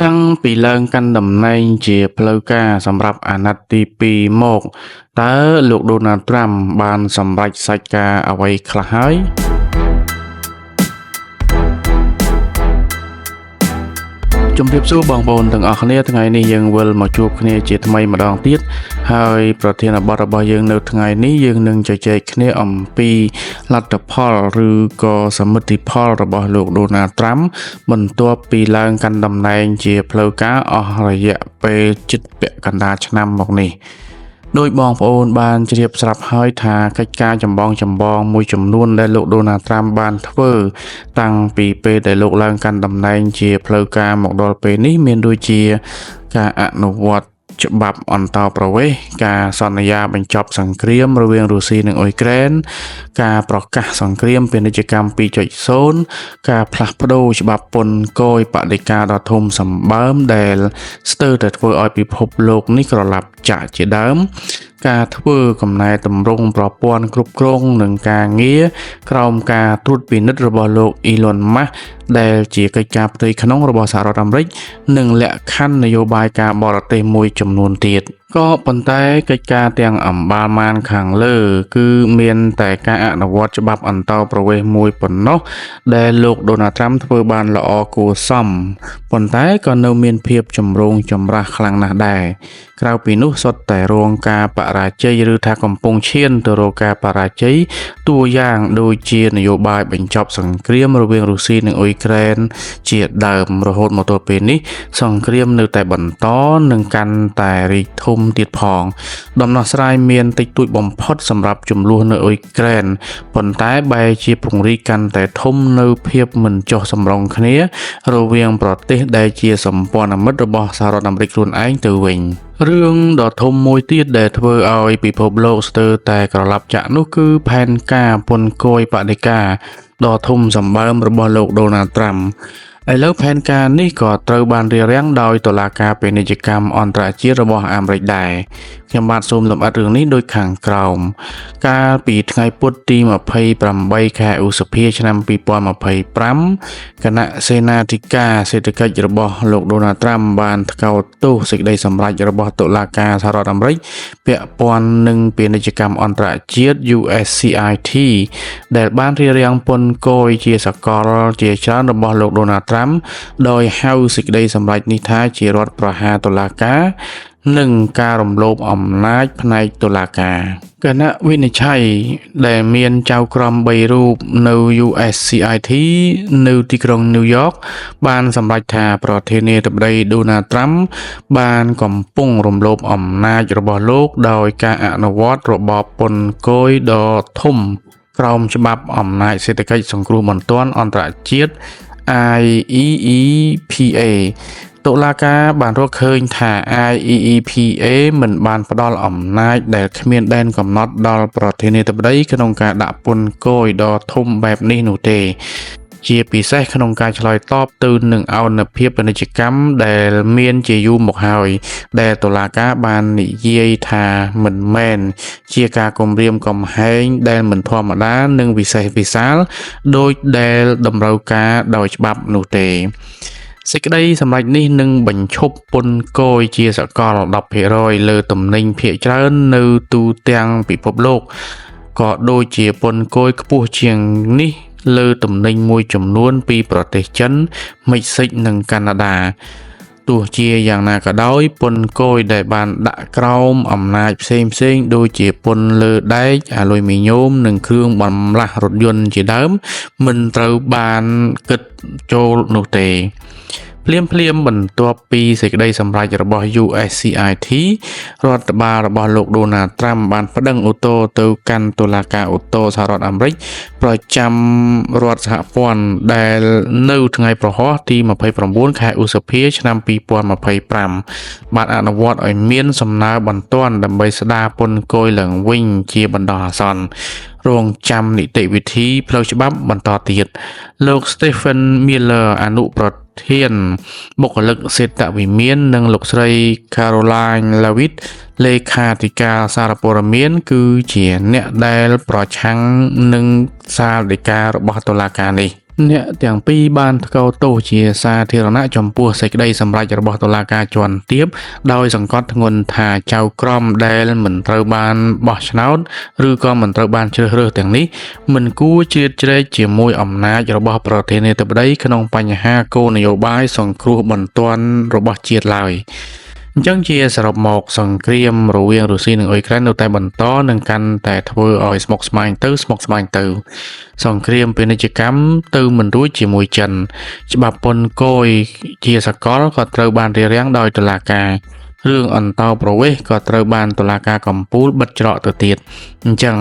តាំងពីឡើងកាន់តំណែងជាផ្លូវការសម្រាប់អាណត្តិទី2មកតើលោកដូណាល់ត្រាំបានសម្រេចសាច់ការអ្វីខ្លះហើយជំរាបសួរបងប្អូនទាំងអស់គ្នាថ្ងៃនេះយើងវិលមកជួបគ្នាជាថ្មីម្ដងទៀតហើយប្រធានបទរបស់យើងនៅថ្ងៃនេះយើងនឹងជជែកគ្នាអំពីលទ្ធផលឬក៏សមិទ្ធផលរបស់លោកដូណាល់ត្រាំបន្ទាប់ពីឡើងកាន់តំណែងជាផ្លូវការអស់រយៈពេលជិតពាក់កណ្ដាលឆ្នាំមកនេះដោយបងប្អូនបានជ្រាបស្រាប់ហើយថាកិច្ចការចម្បងមួយចំនួនដែលលោកដូណាល់ត្រាំបានធ្វើតាំងពីពេលដែលលោកឡើងកាន់តំណែងជាផ្លូវការមកដល់ពេលនេះមានដូចជាការអនុវត្តច្បាប់អន្តោប្រវេសន៍ការសន្យាបញ្ចប់សង្គ្រាមរវាងរុស្ស៊ីនិងអ៊ុយក្រែនការប្រកាសសង្គ្រាមពាណិជ្ជកម្ម 2.0 ការផ្លាស់ប្ដូរច្បាប់ពន្ធគយបដិការដ៏ធំសម្បើមដែលស្ទើរតែធ្វើឲ្យពិភពលោកនេះក្រឡាប់ចាក់ជាដើមការធ្វើកំណែតម្រង់ប្រព័ន្ធគ្រប់គ្រងនិងការងារក្រោមការត្រួតពិនិត្យរបស់លោក Elon Musk ដែលជាកិច្ចការផ្ទៃក្នុងរបស់សហរដ្ឋអាមេរិកនិងលក្ខខណ្ឌនយោបាយការបរទេសមួយចំនួនទៀតក៏ប៉ុន្តែកិច្ចការទាំងអម្បាលម៉ានខាងលើគឺមានតែការអនុវត្តច្បាប់អន្តោប្រវេសន៍មួយប៉ុណ្ណោះដែលលោកដូណាល់ត្រាំធ្វើបានល្អគួរសមប៉ុន្តែក៏នៅមានភាពចម្រូងចម្រាសខ្លាំងណាស់ដែរក្រៅពីនោះសុទ្ធតែរងការបរាជ័យឬថាកំពុងឈានទៅរកការបរាជ័យតួយ៉ាងដូចជានយោបាយបញ្ចប់សង្គ្រាមរវាងរុស្ស៊ីនិងអ៊ុយក្រែនជាដើមរហូតមកទល់ពេលនេះសង្គ្រាមនៅតែបន្តនិងកាន់តែរីកធំទៀតផងដំណោះស្រាយមានតិចតួចបំផុតសម្រាប់ចំនួននៅអ៊ុយក្រែនប៉ុន្តែបែរជាពង្រីកកាន់តែធំនៅភាពមិនចុះសម្រុងគ្នារវាងប្រទេសដែលជាសម្ព័ន្ធមិត្តរបស់សហរដ្ឋអាមេរិកខ្លួនឯងទៅវិញរឿងដ៏ធំមួយទៀតដែលធ្វើឲ្យពិភពលោកស្ទើរតែក្រឡាប់ចាក់នោះគឺផែនការពន្ធគយបដិការដ៏ធំសម្បើមរបស់លោកដូណាល់ត្រាំឥឡូវផែនការនេះក៏ត្រូវបានរារាំងដោយតុលាការពាណិជ្ជកម្មអន្តរជាតិរបស់អាមេរិកដែរខ្ញុំបាទសូមលម្អិតរឿងនេះដូចខាងក្រោមកាលពីថ្ងៃពុធទី28ខែឧសភាឆ្នាំ2025គណៈសេនាធិការសេដ្ឋកិច្ចរបស់លោកដូណាល់ត្រាំបានថ្កោលទោសសេចក្តីសម្រេចរបស់តុលាការសហរដ្ឋអាមេរិកពាក់ព័ន្ធនឹងពាណិជ្ជកម្មអន្តរជាតិ USCIT ដែលបានរារាំងពន្ធគយជាសកលជាច្រើនរបស់លោកដូណាល់ត្រាំដោយហៅសេចក្តីសម្រេចនេះថាជារដ្ឋប្រហារតុលាការនិងការរំលោភអំណាចផ្នែកតុលាការគណៈវិនិច្ឆ័យដែលមានចៅក្រម3រូបនៅ USCIT នៅទីក្រុងញូវយ៉កបានសម្រេចថាប្រធានាធិបតីដូណាល់ត្រាំបានកំពុងរំលោភអំណាចរបស់លោកដោយការអនុវត្តរបបពន្ធគយដ៏ធំក្រោមច្បាប់អំណាចសេដ្ឋកិច្ចសង្គ្រោះបន្ទាន់អន្តរជាតិ IEEPA តុលាការបានរកឃើញថា IEEPA មិនបានផ្ដល់អំណាចដែលគ្មានដែនកំណត់ដល់ប្រធានាធិបតីក្នុងការដាក់ពន្ធគយដ៏ធំបែបនេះនោះទេជាពិសេសក្នុងការឆ្លើយតបទៅនឹងអនុភាពពាណិជ្ជកម្មដែលមានជាយូរមកហើយដែលតុលាការបាននិយាយថាមិនមែនជាការគំរាមកំហែងដែលមិនធម្មតានិងវិសេសវិសាលដោយដែលតម្រូវការដោយច្បាប់នោះទេសេចក្តីសម្រេចនេះនឹងបញ្ឈប់ពន្ធគយជាសកល 10% លើទំនិញភាគច្រើននៅទូទាំងពិភពលោកក៏ដូចជាពន្ធគយខ្ពស់ជាងនេះលើទំនិញមួយចំនួនពីប្រទេសចិន មិចស៊ិកនិងកាណាដាទោះជាយ៉ាងណាក៏ដោយពន្ធគយដែលបានដាក់ក្រោមអំណាចផ្សេងដូចជាពន្ធលើដែកអាលុយមីញ៉ូមនិងគ្រឿងបន្លាស់រថយន្តជាដើមមិនត្រូវបានគិតចូលនោះទេភ្លាមបន្ទាប់ពីសេចក្តីសម្រេចរបស់ USCIT រដ្ឋបាលរបស់លោកដូណាល់ត្រាំបានប្តឹងឧទ្ធរណ៍ទៅកាន់តុលាការឧទ្ធរណ៍សហរដ្ឋអាមេរិកប្រចាំរដ្ឋសហព័ន្ធដែលនៅថ្ងៃប្រហ័សទី29ខែឧសភាឆ្នាំ2025បានអនុវត្តឲ្យមានសំណើបន្ទាន់ដើម្បីស្ដារពន្ធគយឡើងវិញជាបណ្ដោះអាសន្នរងចាំនីតិវិធីផ្លូវច្បាប់បន្តទៀតលោក Stephen Miller អនុប្រធានបុគ្គលិកសេដ្ឋវិមាននិងលោកស្រី Caroline Leavitt លេខាធិការសារព័ត៌មានគឺជាអ្នកដែលប្រឆាំងនឹងសាលដីការបស់តុលាការនេះ អ្នកទាំងពីរបានកោតទោសជាសាធារណៈចំពោះសេចក្តីសម្រេចរបស់តុលាការជាន់ទាបដោយសង្កត់ធ្ងន់ថាចៅក្រមដែលមិនត្រូវបានបោះឆ្នោតឬក៏មិនត្រូវបានជ្រើសរើសទាំងនេះមិនគួរជ្រៀតជ្រែកជាមួយអំណាចរបស់ប្រធានាធិបតីក្នុងបញ្ហាគោលនយោបាយសង្គ្រោះបន្ទាន់របស់ជាតិឡើយអញ្ចឹងជាសរុបមកសង្គ្រាមរវាងរុស្ស៊ីនិងអ៊ុយក្រែននៅតែបន្តនិងកាន់តែធ្វើឲ្យស្មុគស្មាញទៅសង្គ្រាមពាណិជ្ជកម្មទៅមិនរួចជាមួយចិនច្បាប់ពន្ធគយជាសកលក៏ត្រូវបានរារាំងដោយតុលាការរឿងអន្តោប្រវេសន៍ក៏ត្រូវបានតុលាការកំពូលបិទច្រកទៅទៀតអញ្ចឹង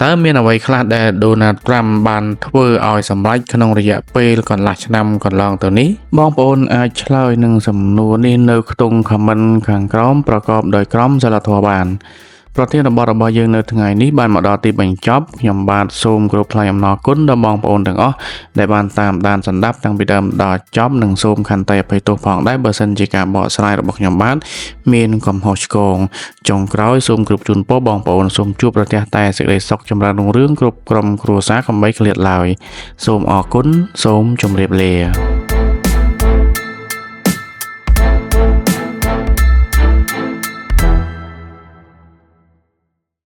តើមានអ្វីខ្លះដែលដូណាល់ត្រាំបានធ្វើឲ្យសម្រេចក្នុងរយៈពេលកន្លះឆ្នាំកន្លងទៅនេះបងប្អូនអាចឆ្លើយនឹងសំណួរនេះនៅក្នុង comment ខាងក្រោមប្រកបដោយក្រមសីលធម៌បានប្រធានបទរបស់យើងនៅថ្ងៃនេះបានមកដល់ទីបញ្ចប់ខ្ញុំបាទសូមគោរពថ្លែងអំណរគុណដល់បងប្អូនទាំងអស់ដែលបានតាមដានស្ដាប់តាំងពីដើមដល់ចប់និងសូមខន្តីអភ័យទោសផងដែរបើសិនជាការបកស្រាយរបស់ខ្ញុំបាទមានកំហុសឆ្គងចុងក្រោយសូមគ្រប់ជូនពរបងប្អូនសូមជួបប្រទះតែសេចក្តីសុខចម្រើនរុងរឿងគ្រប់ក្រុមគ្រួសារកុំបីឃ្លាតឡើយសូមអរគុណសូមជម្រាបលា